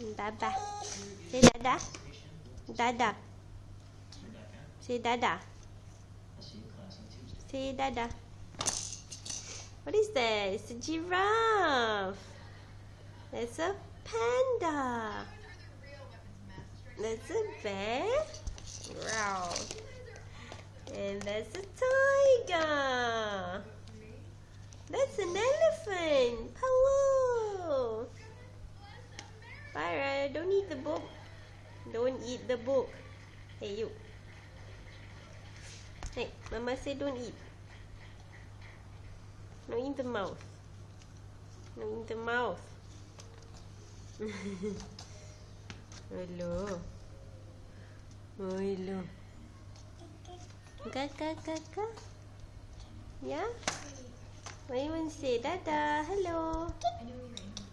Dada. Say dada. Dada. Say dada. Say dada. What is that? It's a giraffe. That's a panda. That's a bear. Wow. And that's a tiger. That's an elephant. Hello. Farah, don't eat the book. Don't eat the book. Hey, you. Hey, Mama say don't eat. No in the mouth. No in the mouth. Hello. Hello. Kaka. Yeah? What do you want to say? Dada. Hello.